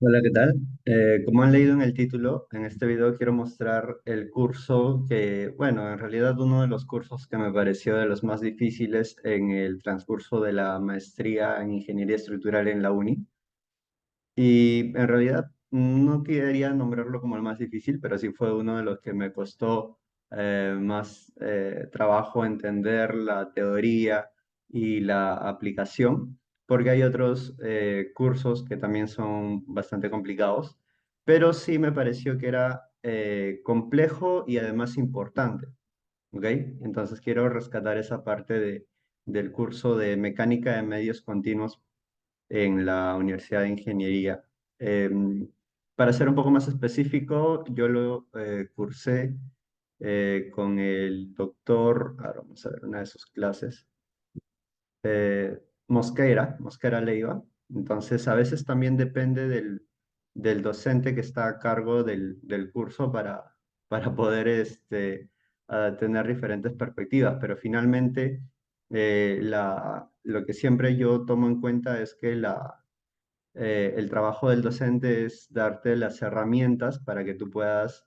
Hola, ¿qué tal? Como han leído en el título, en este video quiero mostrar el curso que, bueno, en realidad uno de los cursos que me pareció de los más difíciles en el transcurso de la maestría en Ingeniería Estructural en la uni. Y en realidad no quería nombrarlo como el más difícil, pero sí fue uno de los que me costó más trabajo entender la teoría y la aplicación, porque hay otros cursos que también son bastante complicados, pero sí me pareció que era complejo y además importante, ¿ok? Entonces quiero rescatar esa parte del curso de Mecánica de Medios Continuos en la Universidad de Ingeniería. Para ser un poco más específico, yo lo cursé con el doctor, ahora vamos a ver una de sus clases, Mosquera Leiva. Entonces, a veces también depende del docente que está a cargo del curso para poder tener diferentes perspectivas, pero finalmente lo que siempre yo tomo en cuenta es que el trabajo del docente es darte las herramientas para que tú puedas,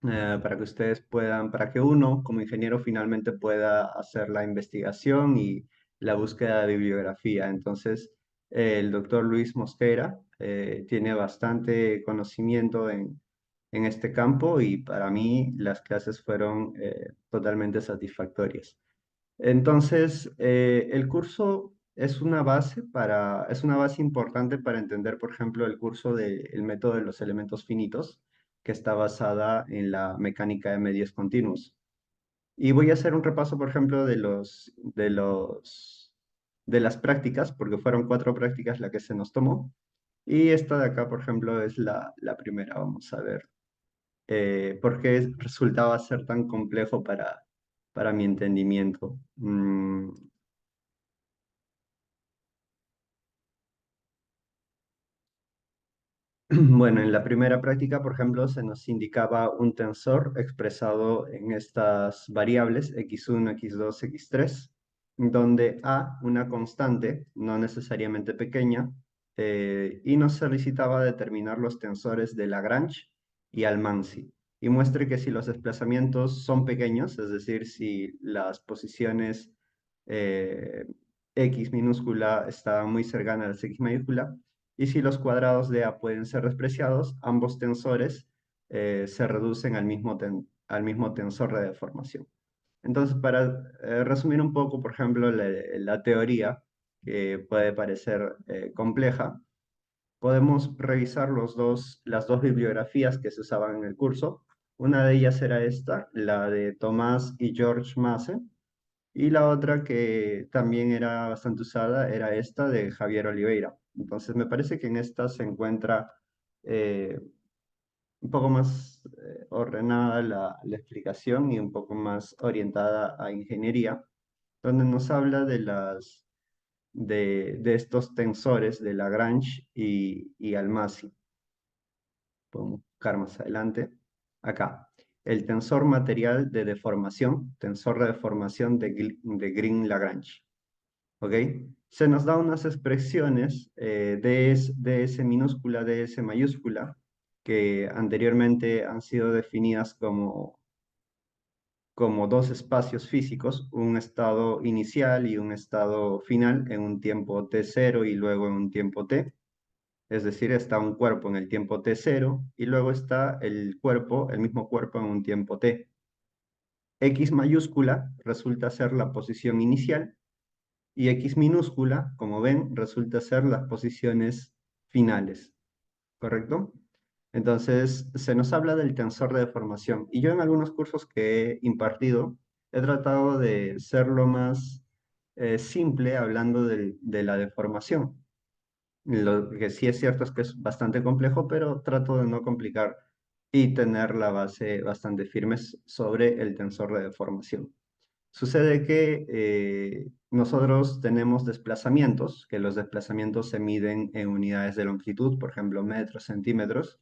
para que ustedes puedan, para que uno como ingeniero finalmente pueda hacer la investigación y la búsqueda de bibliografía. Entonces, el doctor Luis Mosquera tiene bastante conocimiento en este campo y para mí las clases fueron totalmente satisfactorias. Entonces, el curso es una base importante para entender, por ejemplo, el curso del método de los elementos finitos, que está basada en la mecánica de medios continuos. Y voy a hacer un repaso, por ejemplo, de las prácticas, porque fueron 4 prácticas la que se nos tomó. Y esta de acá, por ejemplo, es la primera. Vamos a ver por qué resultaba ser tan complejo para mi entendimiento. Bueno, en la primera práctica, por ejemplo, se nos indicaba un tensor expresado en estas variables x1, x2, x3, donde A, una constante, no necesariamente pequeña, y nos solicitaba determinar los tensores de Lagrange y Almanzi. Y muestre que si los desplazamientos son pequeños, es decir, si las posiciones eh, x minúscula estaban muy cercanas a las x mayúscula, y si los cuadrados de A pueden ser despreciados, ambos tensores se reducen al mismo tensor de deformación. Entonces, para resumir un poco, por ejemplo, la teoría, que puede parecer compleja, podemos revisar las dos bibliografías que se usaban en el curso. Una de ellas era esta, la de Tomás y George Masse, y la otra que también era bastante usada era esta de Javier Oliveira. Entonces me parece que en esta se encuentra eh, un poco más ordenada la explicación y un poco más orientada a ingeniería, donde nos habla de estos tensores de Lagrange y Almasi. Podemos buscar más adelante. Acá. El tensor material de deformación, tensor de deformación de Green-Lagrange. ¿Ok? Se nos da unas expresiones ds minúscula, ds mayúscula, que anteriormente han sido definidas como dos espacios físicos, un estado inicial y un estado final en un tiempo t0 y luego en un tiempo t. Es decir, está un cuerpo en el tiempo t0 y luego está el mismo cuerpo en un tiempo t. X mayúscula resulta ser la posición inicial y X minúscula, como ven, resulta ser las posiciones finales, ¿correcto? Entonces, se nos habla del tensor de deformación. Y yo en algunos cursos que he impartido, he tratado de ser lo más simple hablando de la deformación. Lo que sí es cierto es que es bastante complejo, pero trato de no complicar y tener la base bastante firme sobre el tensor de deformación. Sucede que nosotros tenemos desplazamientos, que los desplazamientos se miden en unidades de longitud, por ejemplo, metros, centímetros,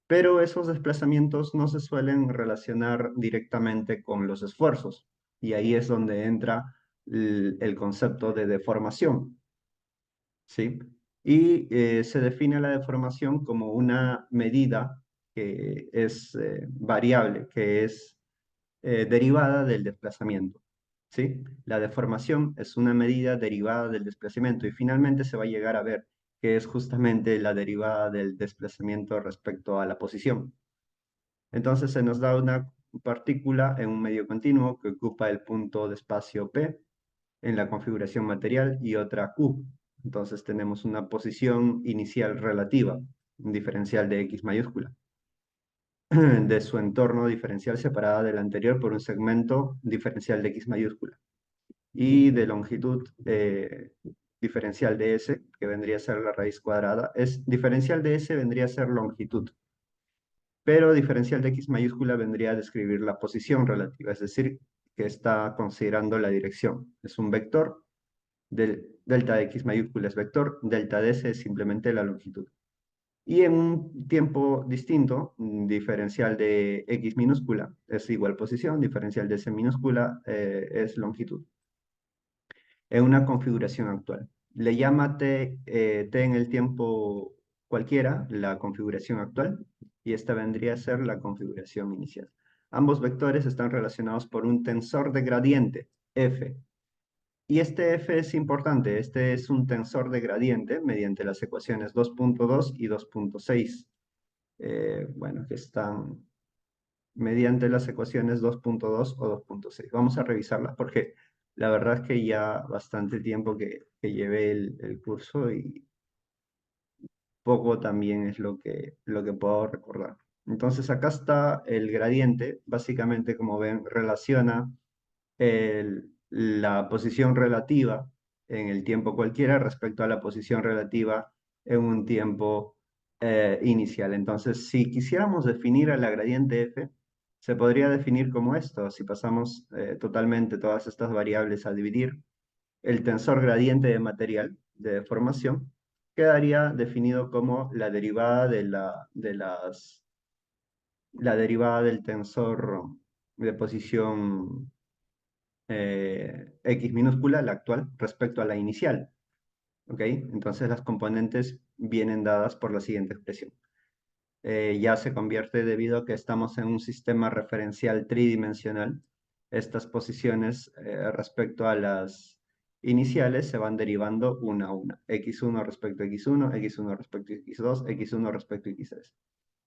pero esos desplazamientos no se suelen relacionar directamente con los esfuerzos, y ahí es donde entra el concepto de deformación, ¿sí? y se define la deformación como una medida que es variable, que es derivada del desplazamiento. ¿Sí? La deformación es una medida derivada del desplazamiento y finalmente se va a llegar a ver que es justamente la derivada del desplazamiento respecto a la posición. Entonces se nos da una partícula en un medio continuo que ocupa el punto de espacio P en la configuración material y otra Q. Entonces tenemos una posición inicial relativa, un diferencial de X mayúscula, de su entorno diferencial separada del anterior por un segmento diferencial de X mayúscula y de longitud diferencial de S, que vendría a ser la raíz cuadrada. Diferencial de S vendría a ser longitud, pero diferencial de X mayúscula vendría a describir la posición relativa, es decir, que está considerando la dirección. Es un vector, delta de X mayúscula es vector, delta de S es simplemente la longitud. Y en un tiempo distinto, diferencial de X minúscula es igual posición, diferencial de S minúscula es longitud. En una configuración actual. Le llama T en el tiempo cualquiera, la configuración actual, y esta vendría a ser la configuración inicial. Ambos vectores están relacionados por un tensor de gradiente, F. Y este F es importante, este es un tensor de gradiente mediante las ecuaciones 2.2 y 2.6. Bueno, que están mediante las ecuaciones 2.2 o 2.6. Vamos a revisarlas porque la verdad es que ya bastante tiempo que llevé el curso y poco también es lo que puedo recordar. Entonces acá está el gradiente, básicamente como ven relaciona la posición relativa en el tiempo cualquiera respecto a la posición relativa en un tiempo inicial. Entonces, si quisiéramos definir a la gradiente f, se podría definir como esto. Si pasamos totalmente todas estas variables a dividir, el tensor gradiente de material de deformación quedaría definido como la derivada la derivada del tensor de posición X minúscula, la actual, respecto a la inicial. ¿Ok? Entonces las componentes vienen dadas por la siguiente expresión. Ya se convierte debido a que estamos en un sistema referencial tridimensional. Estas posiciones respecto a las iniciales se van derivando una a una. X1 respecto a X1, X1 respecto a X2, X1 respecto a X3.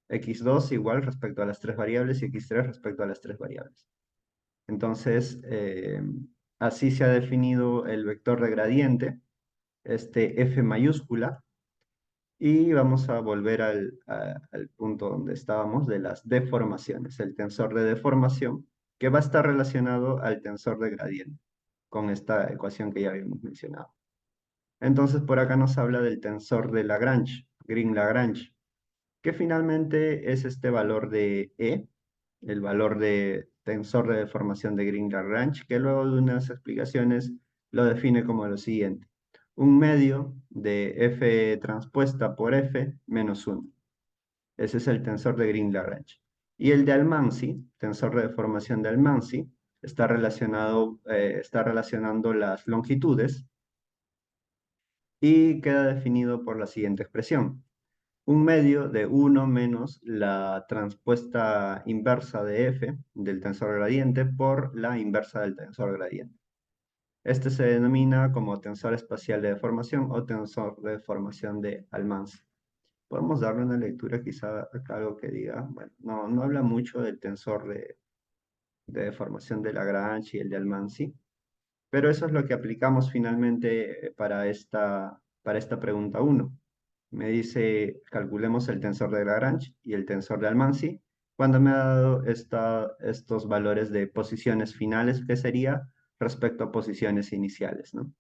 X2 igual respecto a las tres variables y X3 respecto a las tres variables. Entonces, así se ha definido el vector de gradiente, este F mayúscula, y vamos a volver al punto donde estábamos de las deformaciones, el tensor de deformación, que va a estar relacionado al tensor de gradiente, con esta ecuación que ya habíamos mencionado. Entonces, por acá nos habla del tensor de Lagrange, Green-Lagrange, que finalmente es este valor de E, el valor de tensor de deformación de Green-Lagrange, que luego de unas explicaciones lo define como lo siguiente. Un medio de F transpuesta por F menos 1. Ese es el tensor de Green-Lagrange. Y el de Almanzi, tensor de deformación de Almanzi, está relacionando las longitudes y queda definido por la siguiente expresión. Un medio de 1 menos la transpuesta inversa de f del tensor gradiente por la inversa del tensor gradiente. Este se denomina como tensor espacial de deformación o tensor de deformación de Almanzi. Podemos darle una lectura quizá a algo que diga, bueno, no habla mucho del tensor de deformación de Lagrange y el de Almanzi, pero eso es lo que aplicamos finalmente para esta pregunta 1. Me dice, calculemos el tensor de Lagrange y el tensor de Almanzi, cuando me ha dado estos valores de posiciones finales, que sería respecto a posiciones iniciales, ¿no?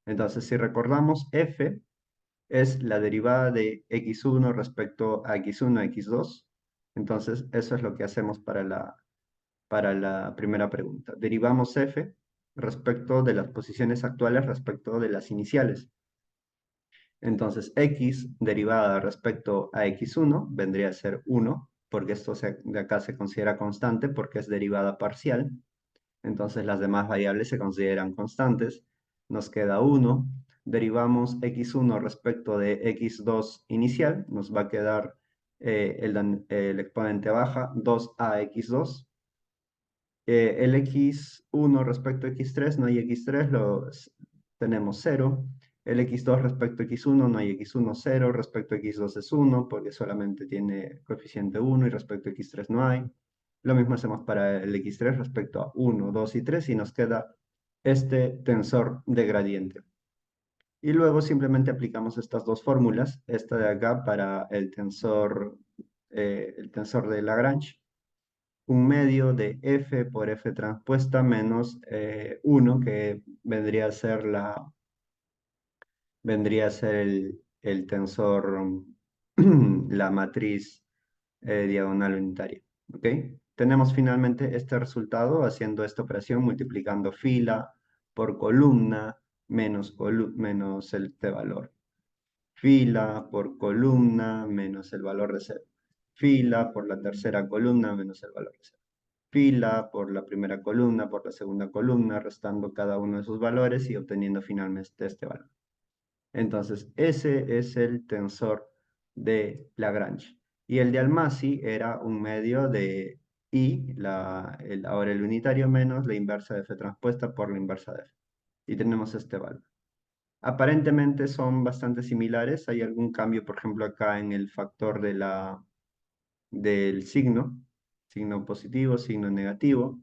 Entonces, si recordamos, f es la derivada de x1 respecto a x1, x2. Entonces, eso es lo que hacemos para la primera pregunta. Derivamos f respecto de las posiciones actuales respecto de las iniciales. Entonces, x derivada respecto a x1 vendría a ser 1, porque esto de acá se considera constante porque es derivada parcial. Entonces, las demás variables se consideran constantes. Nos queda 1. derivamos x1 respecto de x2 inicial, nos va a quedar el exponente baja 2ax2. El x1 respecto a x3, no hay x3, tenemos 0. El x2 respecto a x1, no hay x1, 0. Respecto a x2 es 1, porque solamente tiene coeficiente 1, y respecto a x3 no hay. Lo mismo hacemos para el x3 respecto a 1, 2 y 3, y nos queda este tensor de gradiente. Y luego simplemente aplicamos estas dos fórmulas, esta de acá para el tensor de Lagrange, un medio de f por f transpuesta menos 1, que vendría a ser el tensor, la matriz diagonal unitaria. ¿Ok? Tenemos finalmente este resultado haciendo esta operación multiplicando fila por columna menos este valor. Fila por columna menos el valor de 0. Fila por la tercera columna menos el valor de 0. Fila por la primera columna, por la segunda columna, restando cada uno de sus valores y obteniendo finalmente este valor. Entonces, ese es el tensor de Lagrange. Y el de Almasi era un medio de I, ahora el unitario, menos la inversa de F transpuesta por la inversa de F. Y tenemos este valor. Aparentemente son bastante similares. Hay algún cambio, por ejemplo, acá en el factor del signo positivo, signo negativo.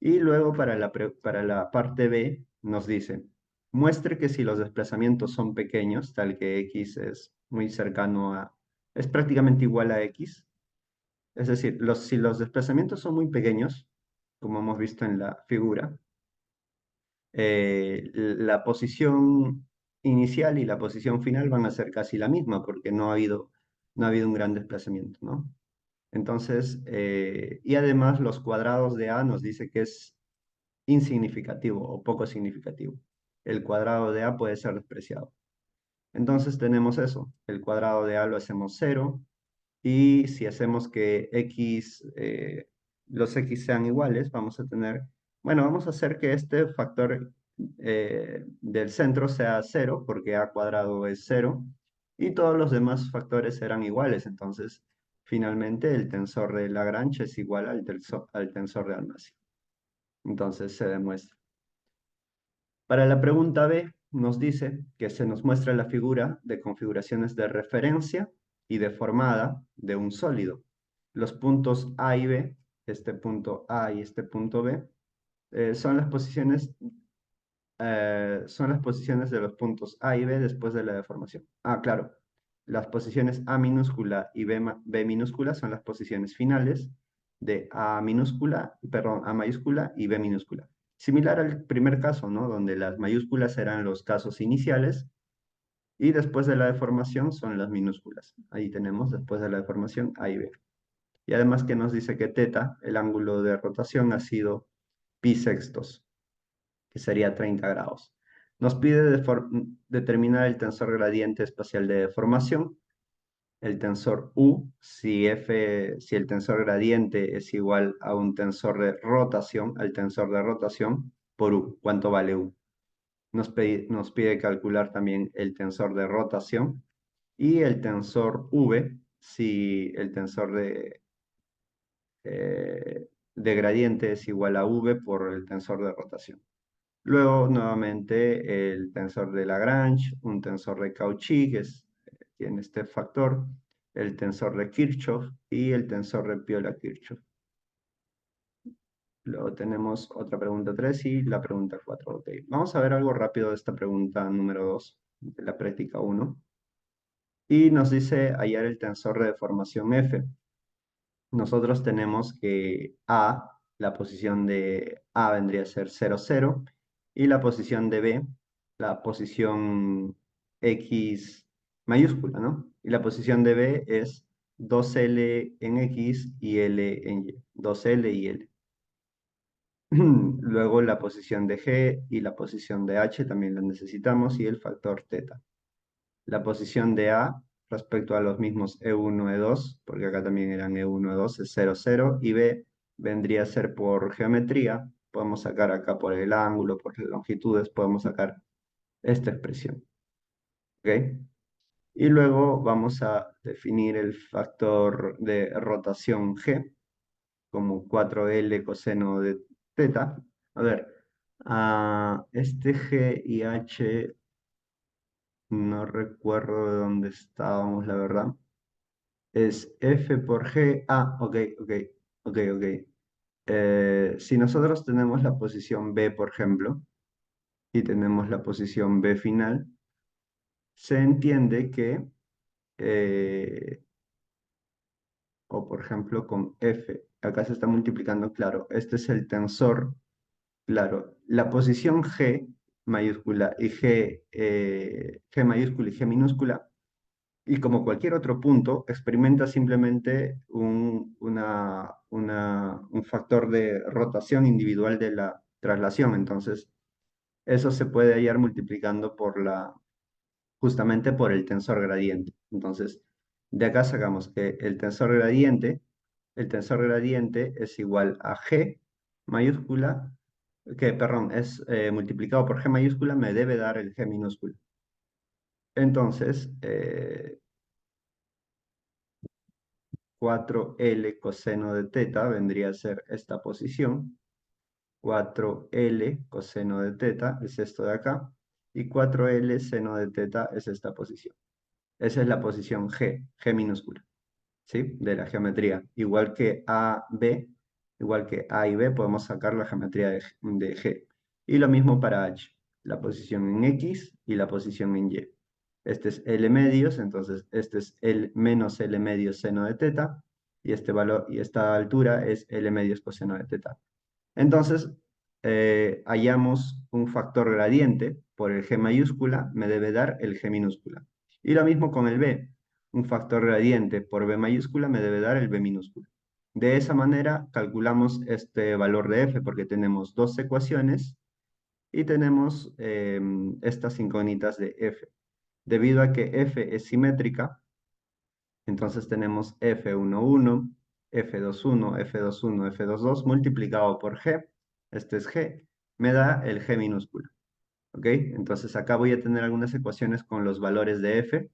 Y luego para la parte B nos dice, muestre que si los desplazamientos son pequeños, tal que x es muy cercano es prácticamente igual a x, es decir, si los desplazamientos son muy pequeños, como hemos visto en la figura, la posición inicial y la posición final van a ser casi la misma, porque no ha habido un gran desplazamiento, ¿no? Entonces, y además los cuadrados de A nos dice que es insignificativo o poco significativo. El cuadrado de A puede ser despreciado. Entonces tenemos eso. El cuadrado de A lo hacemos 0. Y si hacemos que los x sean iguales, vamos a tener, bueno, vamos a hacer que este factor del centro sea 0, porque a cuadrado es 0. Y todos los demás factores serán iguales. Entonces, finalmente, el tensor de Lagrange es igual al tensor de Almasi. Entonces se demuestra. Para la pregunta B, nos dice que se nos muestra la figura de configuraciones de referencia y deformada de un sólido. Los puntos A y B, este punto A y este punto B, son las posiciones de los puntos A y B después de la deformación. Ah, claro. Las posiciones A minúscula y B minúscula son las posiciones finales de A minúscula, perdón, A mayúscula y B minúscula. Similar al primer caso, ¿no? Donde las mayúsculas eran los casos iniciales y después de la deformación son las minúsculas. Ahí tenemos después de la deformación A y B. Y además que nos dice que teta, el ángulo de rotación, ha sido pi sextos, que sería 30 grados. Nos pide determinar el tensor gradiente espacial de deformación, el tensor U, si el tensor gradiente es igual a un tensor de rotación, al tensor de rotación por U. ¿Cuánto vale U? Nos pide calcular también el tensor de rotación y el tensor V, si el tensor de gradiente es igual a V por el tensor de rotación. Luego, nuevamente, el tensor de Lagrange, un tensor de Cauchy, tiene este factor, el tensor de Kirchhoff y el tensor de Piola-Kirchhoff. Luego tenemos otra pregunta 3 y la pregunta 4. Ok, vamos a ver algo rápido de esta pregunta número 2, de la práctica 1. Y nos dice hallar el tensor de deformación F. Nosotros tenemos que A, la posición de A vendría a ser 0, 0, y la posición de B, la posición X mayúscula, ¿no? Y la posición de B es 2L en X y L en Y, 2L y L. Luego la posición de G y la posición de H también la necesitamos, y el factor teta. La posición de A respecto a los mismos E1, E2, porque acá también eran E1, E2, es 0, 0, y B vendría a ser por geometría. Podemos sacar acá por el ángulo, por las longitudes, podemos sacar esta expresión. ¿Ok? Y luego vamos a definir el factor de rotación G como 4L coseno de teta. A ver, este G y H no recuerdo de dónde estábamos, la verdad. Es F por G. Ok, ok, ok. Si nosotros tenemos la posición B, por ejemplo, y tenemos la posición B final, se entiende que, o por ejemplo con F, acá se está multiplicando, claro, este es el tensor, claro, la posición G mayúscula y G mayúscula y G minúscula, y como cualquier otro punto, experimenta simplemente un factor de rotación individual de la traslación. Entonces, eso se puede hallar multiplicando justamente por el tensor gradiente. Entonces, de acá sacamos que el tensor gradiente es igual a G mayúscula, perdón, es multiplicado por G mayúscula, me debe dar el G minúscula. Entonces, 4L coseno de teta vendría a ser esta posición. 4L coseno de teta es esto de acá. Y 4L seno de teta es esta posición. Esa es la posición G minúscula, ¿sí? De la geometría. Igual que A y B, podemos sacar la geometría de G. Y lo mismo para H, la posición en X y la posición en Y. Este es L medios, entonces este es L menos L medios seno de teta, y este valor, y esta altura es L medios coseno de teta. Entonces, hallamos un factor gradiente por el G mayúscula, me debe dar el G minúscula. Y lo mismo con el B, un factor gradiente por B mayúscula me debe dar el B minúscula. De esa manera calculamos este valor de F porque tenemos dos ecuaciones y tenemos estas incógnitas de F. Debido a que F es simétrica, entonces tenemos F11, F21, F21, F22 multiplicado por G, este es G, me da el G minúscula. ¿Ok? Entonces acá voy a tener algunas ecuaciones con los valores de F,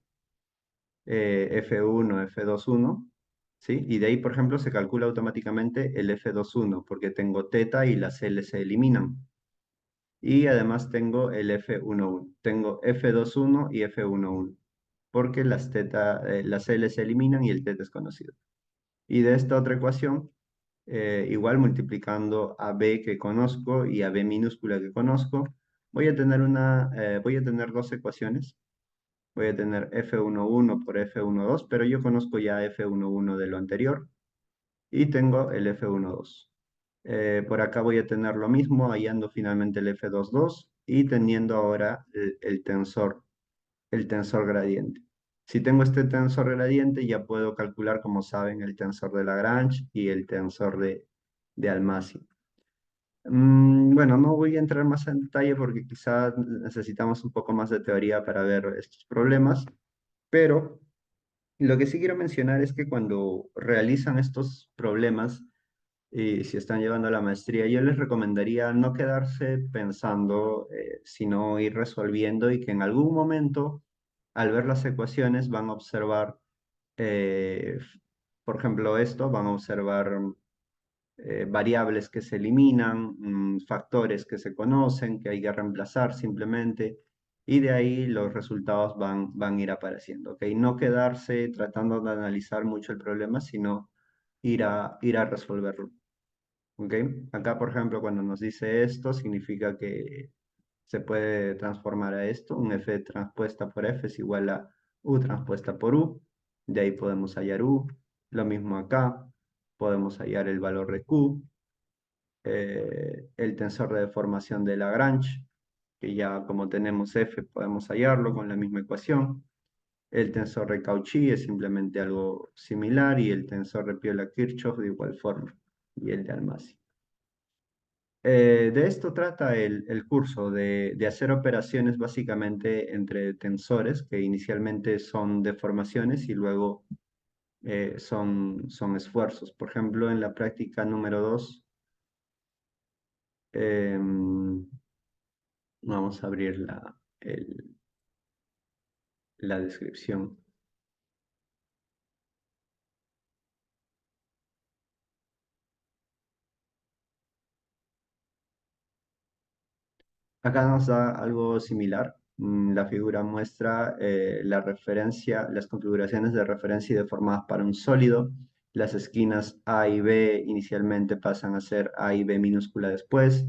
F1, F21, ¿sí? Y de ahí, por ejemplo, se calcula automáticamente el F21, porque tengo teta y las L se eliminan. Y además tengo el F11. Tengo F21 y F11, porque las L se eliminan y el teta es conocido. Y de esta otra ecuación, igual multiplicando a B que conozco y a B minúscula que conozco, voy a tener dos ecuaciones. Voy a tener F11 por F12, pero yo conozco ya F11 de lo anterior y tengo el F12. Por acá voy a tener lo mismo, hallando finalmente el F22 y teniendo ahora el tensor gradiente. Si tengo este tensor gradiente, ya puedo calcular, como saben, el tensor de Lagrange y el tensor de Almasi. Bueno, no voy a entrar más en detalle porque quizás necesitamos un poco más de teoría para ver estos problemas, pero lo que sí quiero mencionar es que cuando realizan estos problemas y si están llevando a la maestría, yo les recomendaría no quedarse pensando, sino ir resolviendo y que en algún momento, al ver las ecuaciones, van a observar, eh, por ejemplo, van a observar variables que se eliminan, factores que se conocen, que hay que reemplazar simplemente, y de ahí los resultados van a ir apareciendo, ¿ok? No quedarse tratando de analizar mucho el problema, sino ir a resolverlo. ¿Ok? Acá, por ejemplo, cuando nos dice esto, significa que se puede transformar a esto. Un F transpuesta por F es igual a U transpuesta por U. De ahí podemos hallar U. Lo mismo acá. Podemos hallar el valor de Q. El tensor de deformación de Lagrange, que ya como tenemos F, podemos hallarlo con la misma ecuación. El tensor de Cauchy es simplemente algo similar y el tensor de Piola-Kirchhoff de igual forma. Y el de Almasi. De esto trata el curso, de hacer operaciones básicamente entre tensores, que inicialmente son deformaciones y luego son esfuerzos. Por ejemplo, en la práctica número 2, vamos a abrirla. el- la descripción. Acá nos da algo similar. La figura muestra la referencia, las configuraciones de referencia y deformadas para un sólido. Las esquinas A y B inicialmente pasan a ser A y B minúscula después.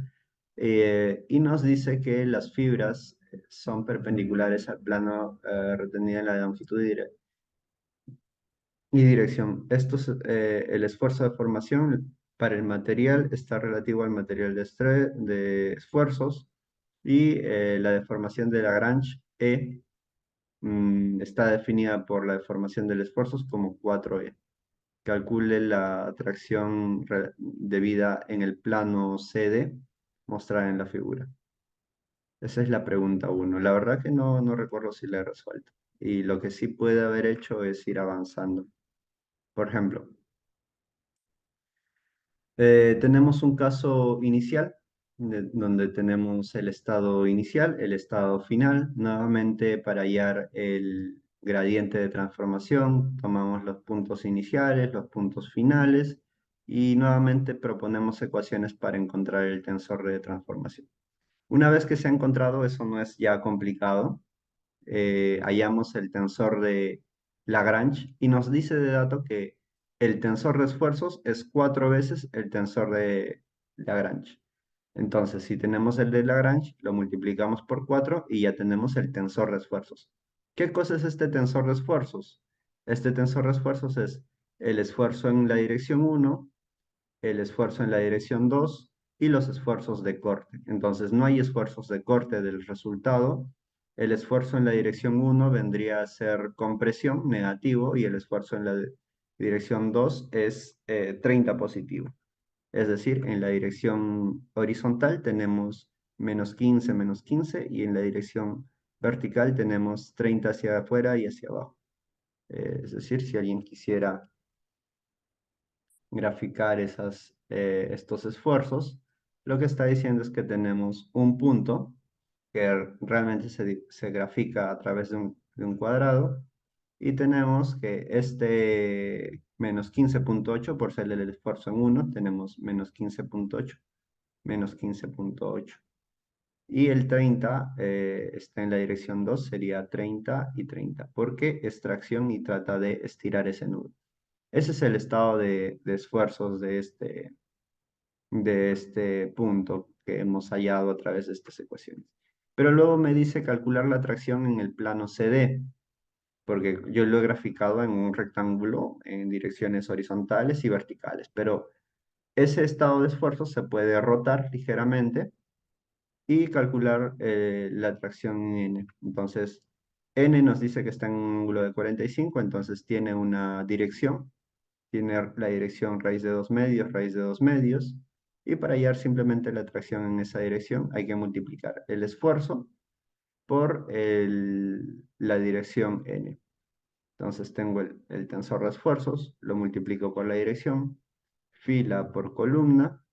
Y nos dice que las fibras son perpendiculares al plano retenido en la longitud y dirección. El esfuerzo de formación para el material está relativo al material de esfuerzos y la deformación de Lagrange está definida por la deformación del esfuerzo como 4E. Calcule la atracción debida en el plano CD mostrada en la figura. Esa es la pregunta uno. La verdad que no recuerdo si la he resuelto. Y lo que sí puede haber hecho es ir avanzando. Por ejemplo, tenemos un caso inicial, donde tenemos el estado inicial, el estado final. Nuevamente, para hallar el gradiente de transformación, tomamos los puntos iniciales, los puntos finales, y nuevamente proponemos ecuaciones para encontrar el tensor de transformación. Una vez que se ha encontrado, eso no es ya complicado. Hallamos el tensor de Lagrange y nos dice de dato que el tensor de esfuerzos es 4 veces el tensor de Lagrange. Entonces, si tenemos el de Lagrange, lo multiplicamos por 4 y ya tenemos el tensor de esfuerzos. ¿Qué cosa es este tensor de esfuerzos? Este tensor de esfuerzos es el esfuerzo en la dirección 1, el esfuerzo en la dirección 2 y los esfuerzos de corte. Entonces, no hay esfuerzos de corte del resultado. El esfuerzo en la dirección 1 vendría a ser compresión, negativo, y el esfuerzo en la dirección 2 es 30 positivo. Es decir, en la dirección horizontal tenemos menos 15, y en la dirección vertical tenemos 30 hacia afuera y hacia abajo. Es decir, si alguien quisiera graficar estos esfuerzos, lo que está diciendo es que tenemos un punto que realmente se grafica a través de un cuadrado, y tenemos que este -15,8, por ser el esfuerzo en 1, tenemos -15,8, -15,8. Y el 30 está en la dirección 2, sería 30 y 30, porque es tracción y trata de estirar ese nudo. Ese es el estado de esfuerzos de este punto que hemos hallado a través de estas ecuaciones. Pero luego me dice calcular la tracción en el plano CD, porque yo lo he graficado en un rectángulo en direcciones horizontales y verticales, pero ese estado de esfuerzo se puede rotar ligeramente y calcular la tracción en N. Entonces, N nos dice que está en un ángulo de 45, entonces tiene una dirección, tiene la dirección raíz de 2 medios, raíz de 2 medios, y para hallar simplemente la tracción en esa dirección hay que multiplicar el esfuerzo por la dirección n. Entonces tengo el tensor de esfuerzos, lo multiplico por la dirección, fila por columna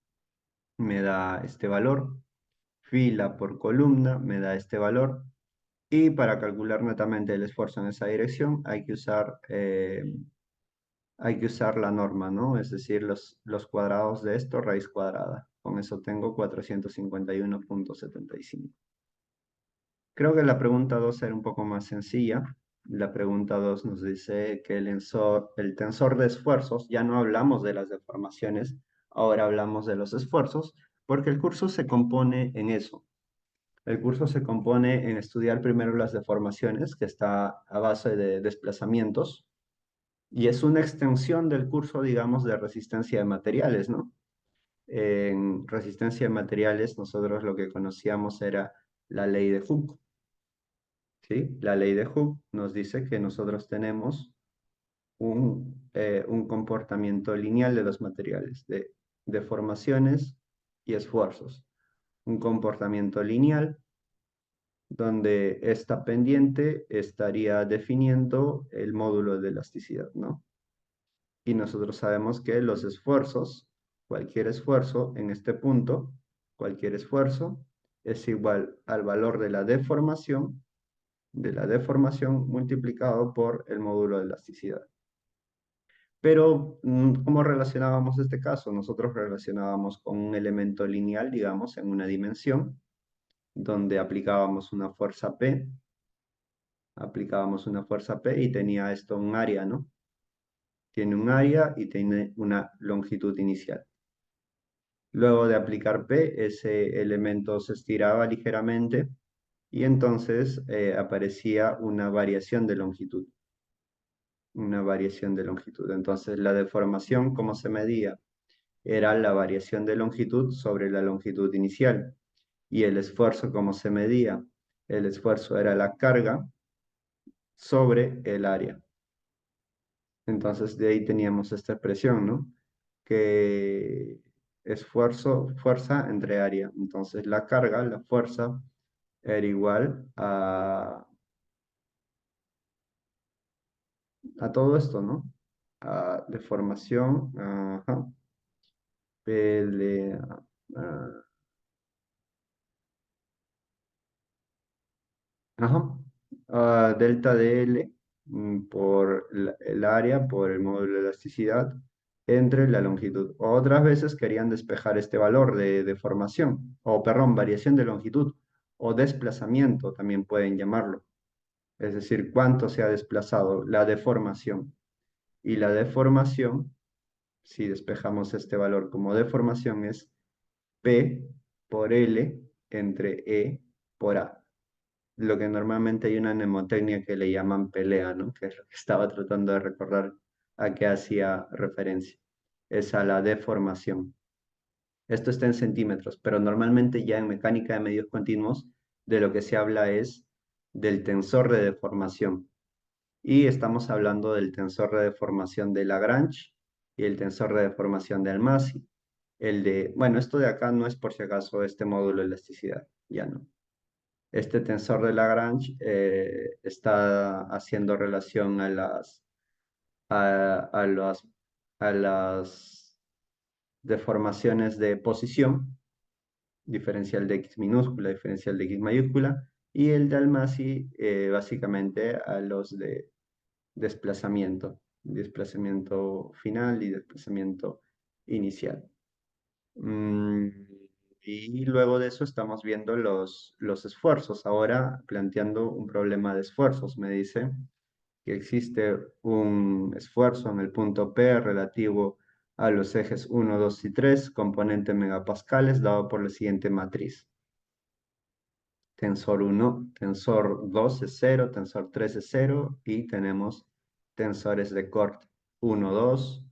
me da este valor, fila por columna me da este valor, y para calcular netamente el esfuerzo en esa dirección hay que usar la norma, ¿no? Es decir, los cuadrados de esto, raíz cuadrada. Con eso tengo 451,75. Creo que la pregunta 2 era un poco más sencilla. La pregunta 2 nos dice que el tensor de esfuerzos, ya no hablamos de las deformaciones, ahora hablamos de los esfuerzos, porque el curso se compone en eso. El curso se compone en estudiar primero las deformaciones, que está a base de desplazamientos, y es una extensión del curso, digamos, de resistencia de materiales, ¿no? En resistencia de materiales nosotros lo que conocíamos era la ley de Hooke, ¿sí? La ley de Hooke nos dice que nosotros tenemos un comportamiento lineal de los materiales, de deformaciones y esfuerzos. Un comportamiento lineal donde esta pendiente estaría definiendo el módulo de elasticidad, ¿no? Y nosotros sabemos que los esfuerzos, cualquier esfuerzo en este punto, cualquier esfuerzo, es igual al valor de la deformación multiplicado por el módulo de elasticidad. Pero, ¿cómo relacionábamos este caso? Nosotros relacionábamos con un elemento lineal, digamos, en una dimensión, donde aplicábamos una fuerza P y tenía esto un área, ¿no? Tiene un área y tiene una longitud inicial. Luego de aplicar P, ese elemento se estiraba ligeramente y entonces aparecía una variación de longitud. Una variación de longitud. Entonces, la deformación, ¿cómo se medía? Era la variación de longitud sobre la longitud inicial. Y el esfuerzo, ¿cómo se medía? El esfuerzo era la carga sobre el área. Entonces, de ahí teníamos esta expresión, ¿no? Que fuerza entre área. Entonces, la carga, la fuerza, era igual a todo esto, ¿no? A deformación, ajá, PL, ah, ajá, delta de L por el área, por el módulo de elasticidad, entre la longitud. Otras veces querían despejar este valor de deformación, o perdón, variación de longitud, o desplazamiento, también pueden llamarlo. Es decir, cuánto se ha desplazado la deformación. Y la deformación, si despejamos este valor como deformación, es P por L entre E por A. Lo que normalmente hay una mnemotecnia que le llaman pelea, ¿no? Que es lo que estaba tratando de recordar a qué hacía referencia. Es a la deformación. Esto está en centímetros, pero normalmente ya en mecánica de medios continuos de lo que se habla es del tensor de deformación. Y estamos hablando del tensor de deformación de Lagrange y el tensor de deformación de Almasi. Bueno, esto de acá no es por si acaso este módulo de elasticidad, ya no. Este tensor de Lagrange está haciendo relación a las deformaciones de posición, diferencial de x minúscula, diferencial de x mayúscula, y el de Almasi básicamente a los de desplazamiento final y desplazamiento inicial. Mm, y luego de eso estamos viendo los esfuerzos. Ahora planteando un problema de esfuerzos, me dice que existe un esfuerzo en el punto P relativo a los ejes 1, 2 y 3, componente megapascales, dado por la siguiente matriz. Tensor 1, tensor 2 es 0, tensor 3 es 0 y tenemos tensores de corte 1, 2,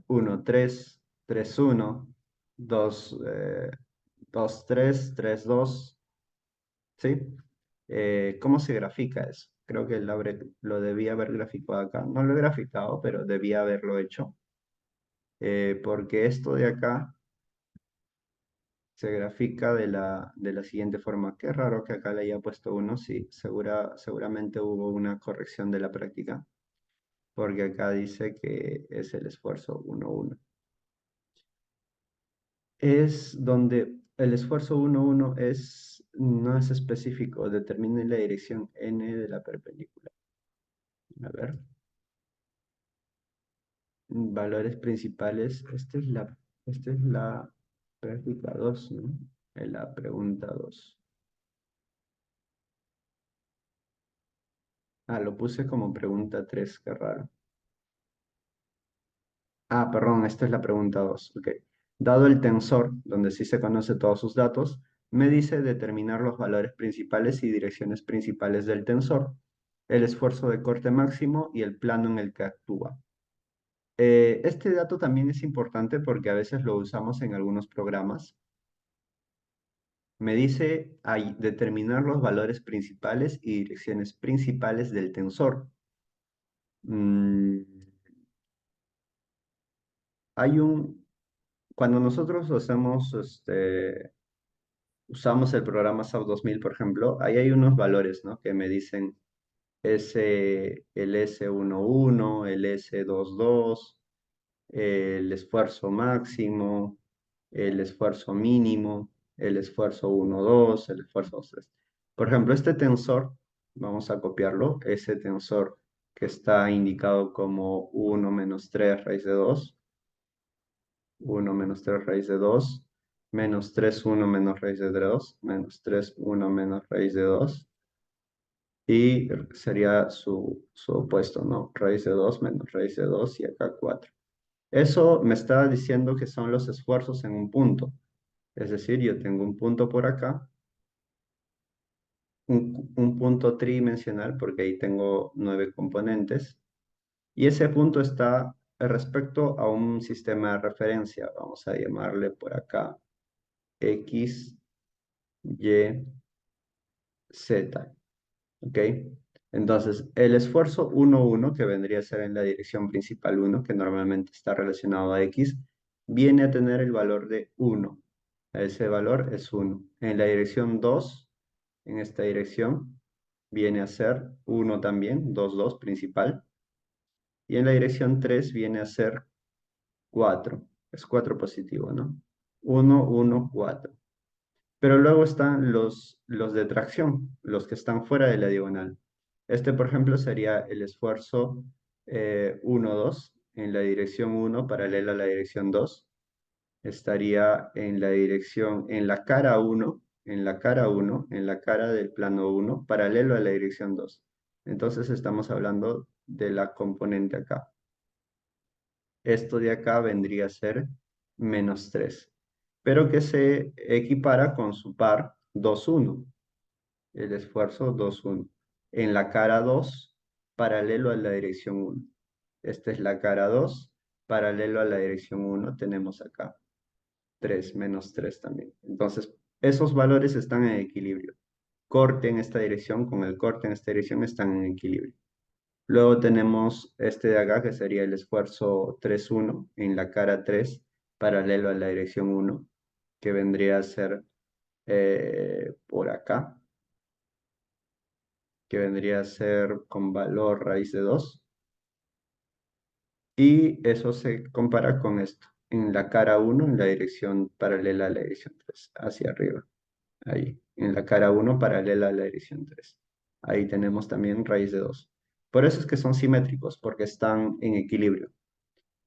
1, 3, 3, 1, 2, 2, 3, 3, 2, ¿sí? ¿Cómo se grafica eso? Creo que lo debía haber graficado acá. No lo he graficado, pero debía haberlo hecho. Porque esto de acá se grafica de la siguiente forma. Qué raro que acá le haya puesto 1. Sí, seguramente hubo una corrección de la práctica. Porque acá dice que es el esfuerzo 1, 1. Es donde el esfuerzo 1, 1 no es específico, determina la dirección n de la perpendicular. A ver. Valores principales. Esta es la práctica 2, ¿no? En la pregunta 2. Ah, lo puse como pregunta 3, qué raro. Ah, perdón, esta es la pregunta 2. Ok. Dado el tensor, donde sí se conoce todos sus datos, me dice determinar los valores principales y direcciones principales del tensor, el esfuerzo de corte máximo y el plano en el que actúa. Este dato también es importante porque a veces lo usamos en algunos programas. Me dice determinar los valores principales y direcciones principales del tensor. Mm, hay un, cuando nosotros usamos el programa SAP 2000, por ejemplo, ahí hay unos valores, ¿no? Que me dicen el S11, el S22, el esfuerzo máximo, el esfuerzo mínimo, el esfuerzo 1, 2, el esfuerzo 2, 3. Por ejemplo, este tensor, vamos a copiarlo, ese tensor que está indicado como 1 menos 3 raíz de 2, 1 menos 3 raíz de 2, menos 3, 1 menos raíz de 2, menos 3, 1 menos raíz de 2, y sería su opuesto, ¿no? Raíz de 2 menos raíz de 2 y acá 4. Eso me está diciendo que son los esfuerzos en un punto. Es decir, yo tengo un punto por acá, un punto tridimensional, porque ahí tengo 9 componentes, y ese punto está respecto a un sistema de referencia. Vamos a llamarle por acá X, Y, Z. ¿Ok? Entonces, el esfuerzo 1, 1, que vendría a ser en la dirección principal 1, que normalmente está relacionado a X, viene a tener el valor de 1. Ese valor es 1. En la dirección 2, en esta dirección, viene a ser 1 también, 2, 2 principal. Y en la dirección 3 viene a ser 4. Es 4 positivo, ¿no? 1, 1, 4. Pero luego están los de tracción, los que están fuera de la diagonal. Este, por ejemplo, sería el esfuerzo 1, 2, en la dirección 1, paralelo a la dirección 2. Estaría en la dirección, en la cara 1, en la cara 1, en la cara del plano 1, paralelo a la dirección 2. Entonces estamos hablando de la componente acá. Esto de acá vendría a ser menos 3, pero que se equipara con su par 2, 1, el esfuerzo 2, 1. En la cara 2, paralelo a la dirección 1. Esta es la cara 2, paralelo a la dirección 1, tenemos acá 3, menos 3 también. Entonces, esos valores están en equilibrio. Corte en esta dirección con el corte en esta dirección están en equilibrio. Luego tenemos este de acá, que sería el esfuerzo 3, 1, en la cara 3, paralelo a la dirección 1, que vendría a ser por acá, que vendría a ser con valor raíz de 2. Y eso se compara con esto, en la cara 1, en la dirección paralela a la dirección 3, hacia arriba. Ahí, en la cara 1 paralela a la dirección 3. Ahí tenemos también raíz de 2. Por eso es que son simétricos, porque están en equilibrio.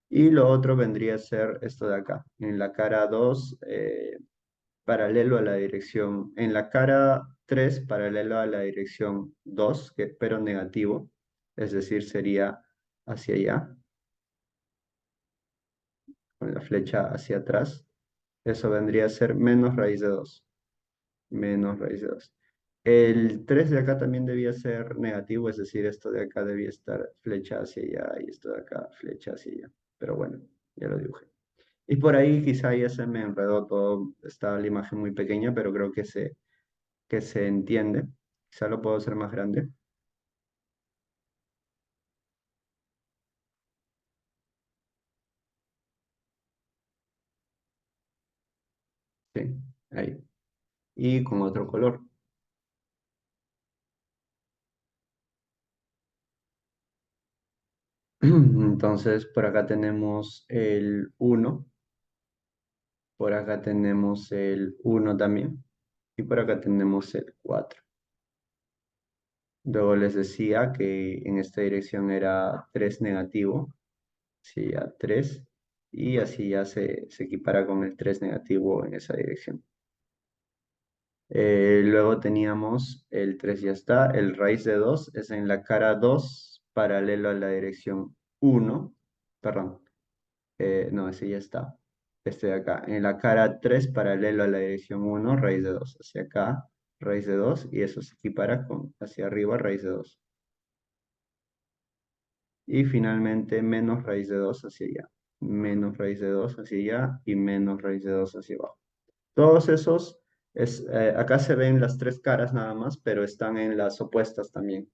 Y lo otro vendría a ser esto de acá. En la cara 2, paralelo a la dirección, en la cara 3, paralelo a la dirección 2, pero negativo, es decir, sería hacia allá, con la flecha hacia atrás. Eso vendría a ser menos raíz de 2, menos raíz de 2. El 3 de acá también debía ser negativo, es decir, esto de acá debía estar flecha hacia allá y esto de acá flecha hacia allá. Pero bueno, ya lo dibujé. Y por ahí quizá ya se me enredó todo, está la imagen muy pequeña, pero creo que se entiende. Quizá lo puedo hacer más grande. Sí, ahí. Y con otro color. Entonces, por acá tenemos el 1, por acá tenemos el 1 también, y por acá tenemos el 4. Luego les decía que en esta dirección era 3 negativo, sí, ya 3, y así ya se equipara con el 3 negativo en esa dirección. Luego teníamos el 3, ya está, el raíz de 2 es en la cara 2, paralelo a la dirección 1, perdón, no, ese ya está, este de acá, en la cara 3, paralelo a la dirección 1, raíz de 2, hacia acá, raíz de 2, y eso se equipara con hacia arriba, raíz de 2. Y finalmente menos raíz de 2 hacia allá, menos raíz de 2 hacia allá y menos raíz de 2 hacia abajo. Todos esos, acá se ven las tres caras nada más, pero están en las opuestas también,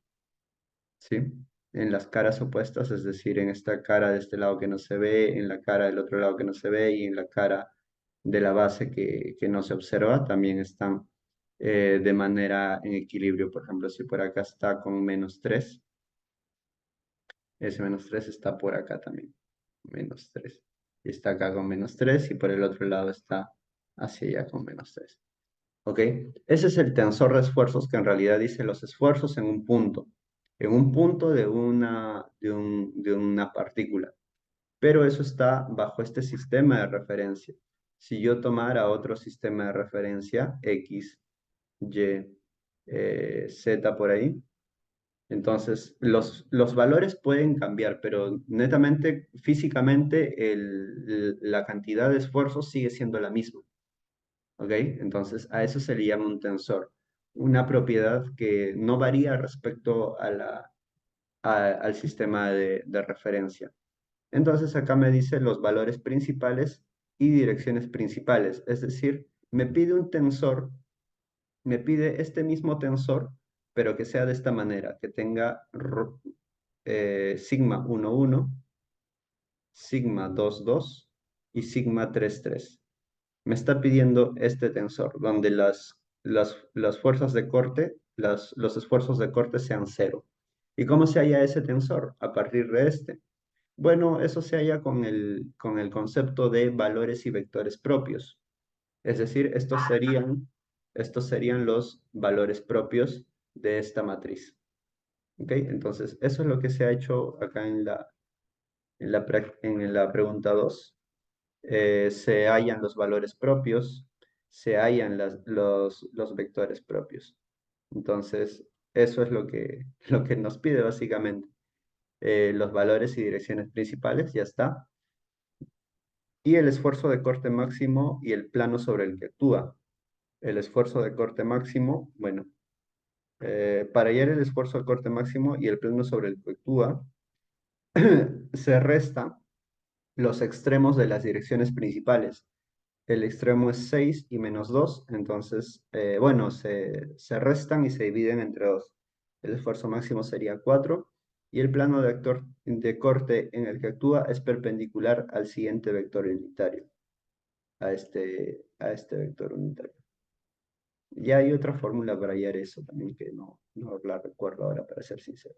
¿sí? En las caras opuestas, es decir, en esta cara de este lado que no se ve, en la cara del otro lado que no se ve y en la cara de la base que no se observa, también están de manera en equilibrio. Por ejemplo, si por acá está con menos 3, ese menos 3 está por acá también, menos 3. Y está acá con menos 3 y por el otro lado está hacia allá con menos 3. ¿Ok? Ese es el tensor de esfuerzos que en realidad dice los esfuerzos en un punto de una partícula. Pero eso está bajo este sistema de referencia. Si yo tomara otro sistema de referencia, X, Y, Z por ahí, entonces los valores pueden cambiar, pero netamente, físicamente, la cantidad de esfuerzo sigue siendo la misma. ¿Ok? Entonces a eso se le llama un tensor, una propiedad que no varía respecto al sistema de referencia. Entonces acá me dice los valores principales y direcciones principales, es decir, me pide un tensor, me pide este mismo tensor, pero que sea de esta manera, que tenga sigma 1, 1, sigma 2, 2 y sigma 3, 3. Me está pidiendo este tensor, donde las fuerzas de corte, los esfuerzos de corte sean cero. ¿Y cómo se halla ese tensor? A partir de este. Bueno, eso se halla con el concepto de valores y vectores propios. Es decir, estos serían los valores propios de esta matriz. ¿Ok? Entonces, eso es lo que se ha hecho acá en la pregunta 2. Se hallan los valores propios, se hallan los vectores propios. Entonces, eso es lo que nos pide básicamente. Los valores y direcciones principales, ya está. Y el esfuerzo de corte máximo y el plano sobre el que actúa. El esfuerzo de corte máximo, bueno, para hallar el esfuerzo de corte máximo y el plano sobre el que actúa, se resta los extremos de las direcciones principales. El extremo es 6 y menos 2, entonces, bueno, se restan y se dividen entre 2. El esfuerzo máximo sería 4 y el plano de corte en el que actúa es perpendicular al siguiente vector unitario, a este vector unitario. Ya hay otra fórmula para hallar eso también que no la recuerdo ahora, para ser sincero.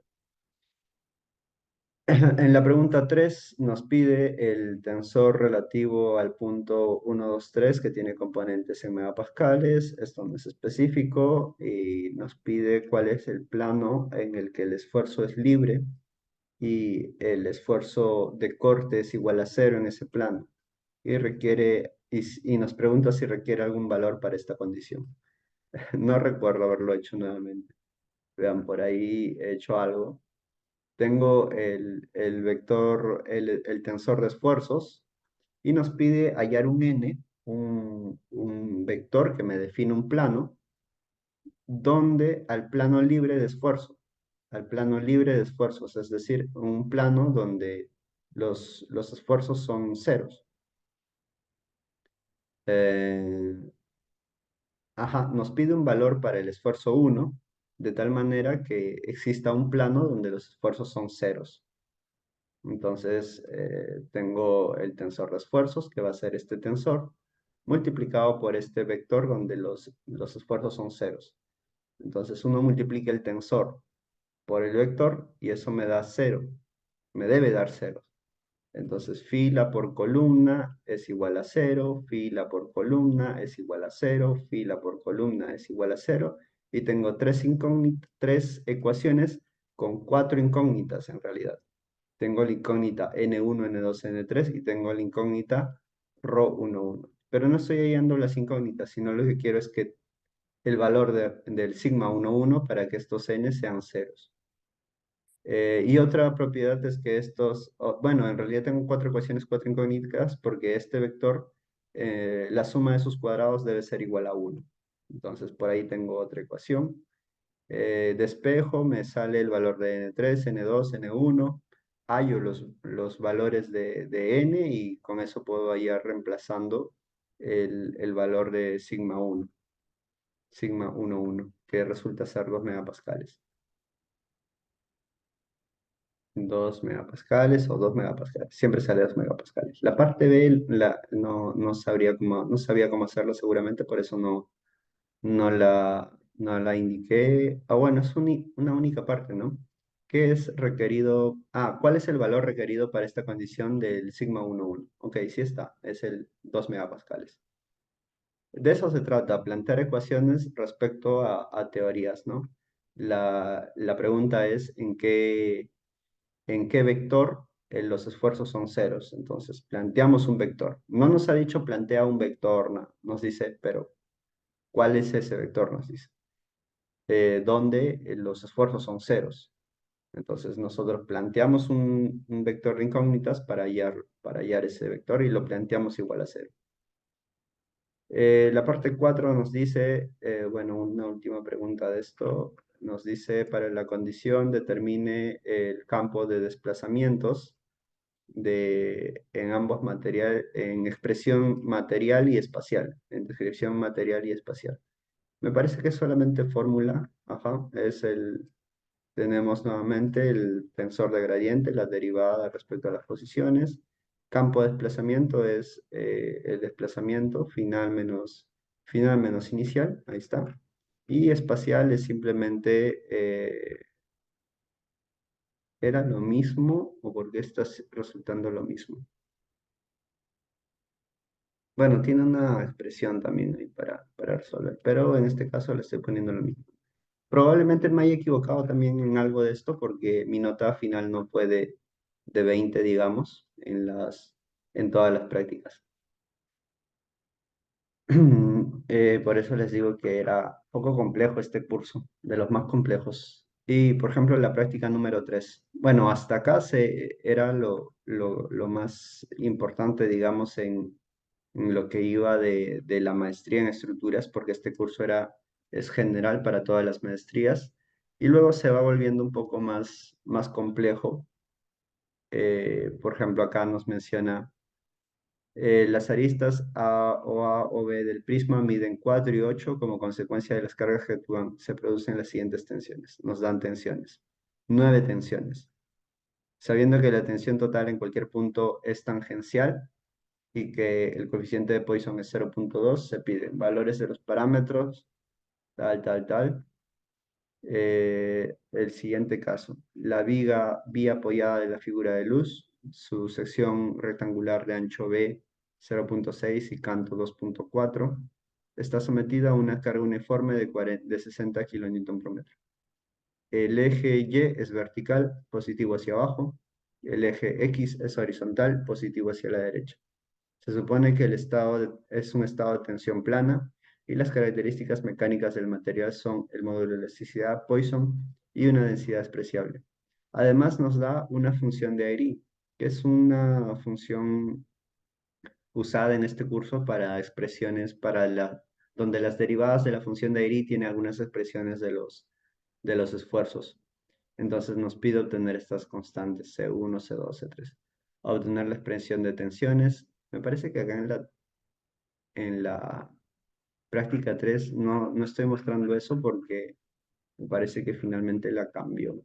En la pregunta 3 nos pide el tensor relativo al punto 1, 2, 3 que tiene componentes en megapascales. Esto no es específico y nos pide cuál es el plano en el que el esfuerzo es libre y el esfuerzo de corte es igual a cero en ese plano. Y nos pregunta si requiere algún valor para esta condición. No recuerdo haberlo hecho nuevamente. Vean, por ahí he hecho algo. Tengo el vector, el tensor de esfuerzos y nos pide hallar un n, un vector que me define un plano, donde al plano libre de esfuerzos, es decir, un plano donde los esfuerzos son ceros. Eh, ajá, nos pide un valor para el esfuerzo 1, de tal manera que exista un plano donde los esfuerzos son ceros. Entonces, tengo el tensor de esfuerzos, que va a ser este tensor, multiplicado por este vector donde los esfuerzos son ceros. Entonces, uno multiplica el tensor por el vector y eso me da cero, me debe dar cero. Entonces, fila por columna es igual a cero, fila por columna es igual a cero, fila por columna es igual a cero, y tengo tres ecuaciones con cuatro incógnitas en realidad. Tengo la incógnita N1, N2, N3 y tengo la incógnita ρ1, 1. Pero no estoy hallando las incógnitas, sino lo que quiero es que el valor del sigma 1, 1 para que estos n sean ceros. Y otra propiedad es que bueno, en realidad tengo cuatro ecuaciones, cuatro incógnitas, porque este vector, la suma de sus cuadrados debe ser igual a 1. Entonces, por ahí tengo otra ecuación. Despejo, me sale el valor de N3, N2, N1. Hallo los valores de N y con eso puedo ir reemplazando el valor de sigma 1, 1, que resulta ser 2 megapascales. 2 megapascales o 2 megapascales. Siempre sale 2 megapascales. La parte B no sabía cómo hacerlo seguramente, por eso no la indiqué. Ah, bueno, es una única parte, ¿no? ¿Qué es requerido? Ah, ¿cuál es el valor requerido para esta condición del sigma 1, 1? Ok, sí está, es el 2 megapascales. De eso se trata, plantear ecuaciones respecto a teorías, ¿no? La pregunta es en qué vector los esfuerzos son ceros. Entonces, planteamos un vector. No nos ha dicho plantea un vector, no, nos dice, pero ¿cuál es ese vector? Nos dice. Donde los esfuerzos son ceros. Entonces, nosotros planteamos un vector de incógnitas para hallar ese vector y lo planteamos igual a cero. La parte 4 nos dice, bueno, una última pregunta de esto, nos dice para la condición determine el campo de desplazamientos en ambos material, en expresión material y espacial, en descripción material y espacial. Me parece que es solamente fórmula, ajá, tenemos nuevamente el tensor de gradiente, la derivada respecto a las posiciones. Campo de desplazamiento es el desplazamiento final menos inicial, ahí está. Y espacial es simplemente, ¿era lo mismo o por qué está resultando lo mismo? Bueno, tiene una expresión también ahí para resolver, pero en este caso le estoy poniendo lo mismo. Probablemente me haya equivocado también en algo de esto porque mi nota final no fue de 20, digamos, en todas las prácticas. Por eso les digo que era poco complejo este curso, de los más complejos. Y, por ejemplo, la práctica número 3. Bueno, hasta acá era lo más importante, digamos, en lo que iba de la maestría en estructuras, porque este curso es general para todas las maestrías, y luego se va volviendo un poco más complejo. Por ejemplo, acá nos menciona, las aristas A o B del prisma miden 4 y 8 como consecuencia de las cargas que actúan, se producen las siguientes tensiones, nos dan tensiones, 9 tensiones. Sabiendo que la tensión total en cualquier punto es tangencial, y que el coeficiente de Poisson es 0,2, se piden valores de los parámetros, tal. El siguiente caso, la vía apoyada de la figura de luz, su sección rectangular de ancho B 0,6 y canto 2,4, está sometida a una carga uniforme de 60 kN por metro. El eje Y es vertical, positivo hacia abajo. El eje X es horizontal, positivo hacia la derecha. Se supone que es un estado de tensión plana y las características mecánicas del material son el módulo de elasticidad Poisson y una densidad despreciable. Además nos da una función de Airy, que es una función usada en este curso para expresiones donde las derivadas de la función de Airy tienen algunas expresiones de los esfuerzos. Entonces nos pide obtener estas constantes C1, C2, C3. Obtener la expresión de tensiones. Me parece que acá en la práctica 3 no estoy mostrando eso porque me parece que finalmente la cambio.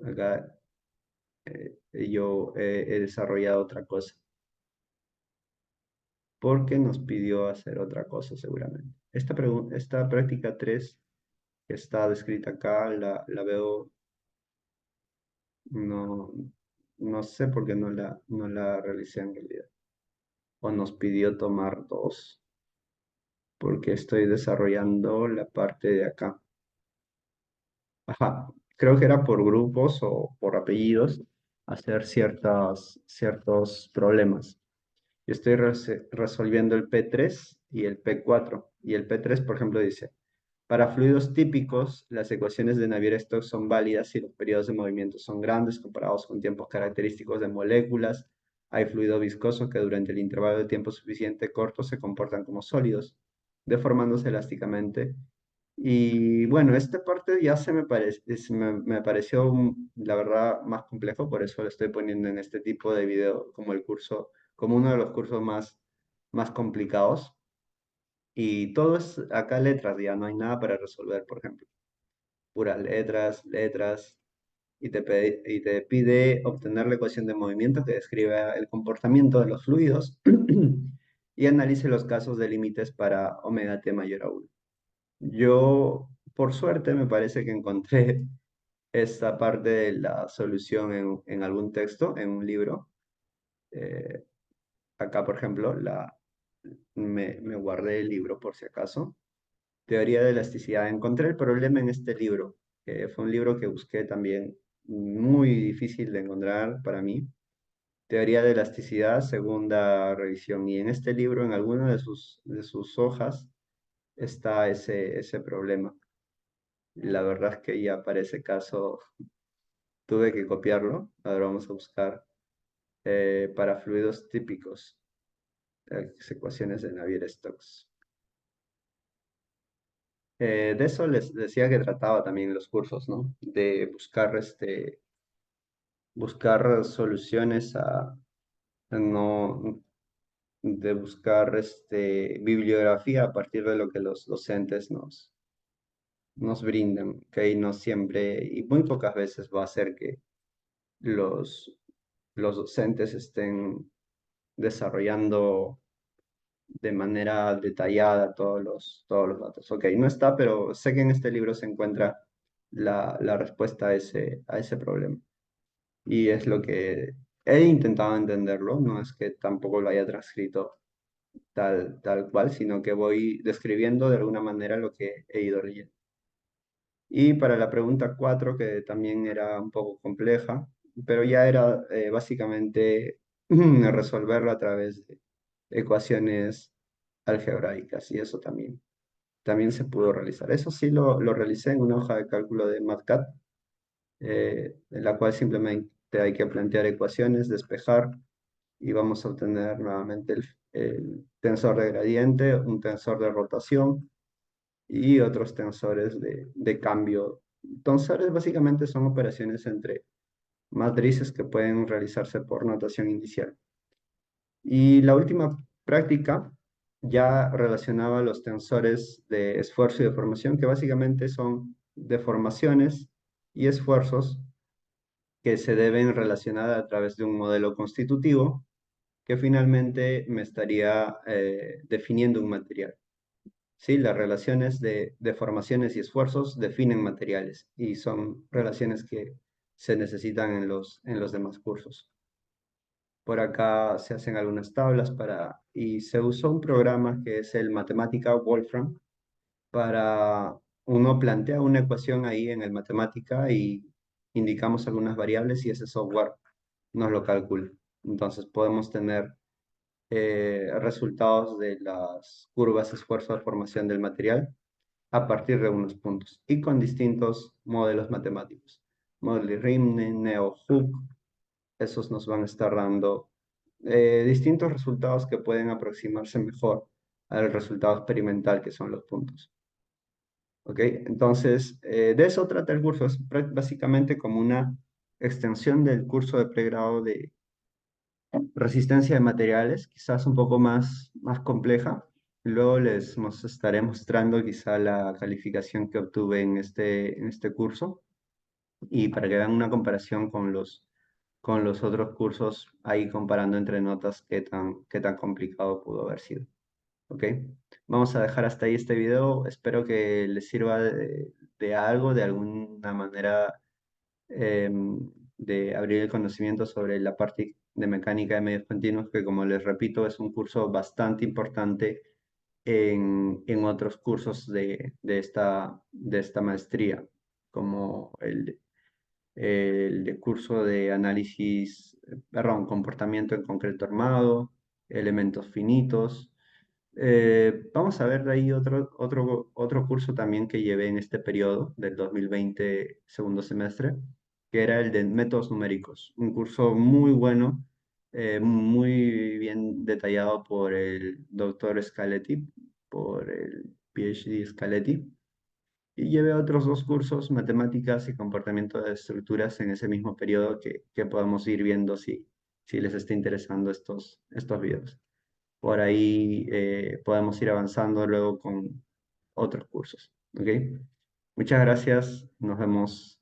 Acá yo he desarrollado otra cosa porque nos pidió hacer otra cosa seguramente. Esta práctica 3 que está descrita acá la veo, no, no sé por qué no la realicé en realidad. O nos pidió tomar dos porque estoy desarrollando la parte de acá. Ajá, creo que era por grupos o por apellidos hacer ciertos problemas. Yo estoy resolviendo el P3 y el P4. Y el P3, por ejemplo, dice, para fluidos típicos, las ecuaciones de Navier-Stokes son válidas si los periodos de movimiento son grandes comparados con tiempos característicos de moléculas. Hay fluido viscoso que durante el intervalo de tiempo suficiente corto se comportan como sólidos, deformándose elásticamente. Y bueno, esta parte ya me pareció, la verdad, más complejo, por eso lo estoy poniendo en este tipo de video como el curso, como uno de los cursos más complicados. Y todo es acá letras, ya no hay nada para resolver, por ejemplo. Puras letras, y te pide obtener la ecuación de movimiento que describe el comportamiento de los fluidos y analice los casos de límites para omega t mayor a 1. Yo, por suerte, me parece que encontré esta parte de la solución en algún texto, en un libro. Eh, Acá, por ejemplo, me guardé el libro por si acaso. Teoría de elasticidad. Encontré el problema en este libro, que fue un libro que busqué también muy difícil de encontrar para mí. Teoría de elasticidad, segunda revisión. Y en este libro, en alguna de sus hojas, está ese problema. La verdad es que ya para ese caso tuve que copiarlo. Ahora vamos a buscar para fluidos típicos, las ecuaciones de Navier-Stokes. De eso les decía que trataba también los cursos, ¿no? De buscar, buscar soluciones no, de buscar bibliografía a partir de lo que los docentes nos brindan, que no siempre y muy pocas veces va a ser que los, los docentes estén desarrollando de manera detallada todos los datos. Ok, no está, pero sé que en este libro se encuentra la respuesta a ese problema. Y es lo que he intentado entenderlo, no es que tampoco lo haya transcrito tal cual, sino que voy describiendo de alguna manera lo que he ido leyendo. Y para la pregunta 4 que también era un poco compleja, pero ya era básicamente resolverlo a través de ecuaciones algebraicas, y eso también se pudo realizar. Eso sí lo realicé en una hoja de cálculo de MATCAD, en la cual simplemente hay que plantear ecuaciones, despejar, y vamos a obtener nuevamente el tensor de gradiente, un tensor de rotación y otros tensores de cambio. Tensores básicamente son operaciones entre matrices que pueden realizarse por notación inicial. Y la última práctica ya relacionaba los tensores de esfuerzo y deformación, que básicamente son deformaciones y esfuerzos que se deben relacionar a través de un modelo constitutivo que finalmente me estaría definiendo un material. ¿Sí? Las relaciones de deformaciones y esfuerzos definen materiales y son relaciones que se necesitan en los demás cursos. Por acá se hacen algunas tablas y se usó un programa que es el Matemática Wolfram para uno plantea una ecuación ahí en el Matemática y indicamos algunas variables y ese software nos lo calcula. Entonces podemos tener resultados de las curvas esfuerzo de formación del material a partir de unos puntos y con distintos modelos matemáticos. Model-Riemann, Neo-Hooke, esos nos van a estar dando distintos resultados que pueden aproximarse mejor al resultado experimental que son los puntos. ¿Ok? Entonces, de eso trata el curso. Es básicamente como una extensión del curso de pregrado de resistencia de materiales, quizás un poco más compleja. Luego estaré mostrando quizá la calificación que obtuve en este curso y para que vean una comparación con los otros cursos, ahí comparando entre notas qué tan complicado pudo haber sido. ¿Ok? Vamos a dejar hasta ahí este video. Espero que les sirva de algo, de alguna manera de abrir el conocimiento sobre la parte de mecánica de medios continuos, que como les repito, es un curso bastante importante en otros cursos de esta maestría, como el de curso de análisis, perdón, comportamiento en concreto armado, elementos finitos. Vamos a ver de ahí otro curso también que llevé en este periodo del 2020, segundo semestre, que era el de métodos numéricos, un curso muy bueno, muy bien detallado por el doctor Scaletti, por el PhD Scaletti. Y llevé otros dos cursos, matemáticas y comportamiento de estructuras, en ese mismo periodo que podemos ir viendo si les está interesando estos videos. Por ahí podemos ir avanzando luego con otros cursos. ¿Ok? Muchas gracias. Nos vemos.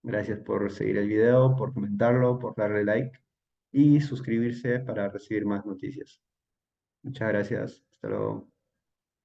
Gracias por seguir el video, por comentarlo, por darle like y suscribirse para recibir más noticias. Muchas gracias. Hasta luego.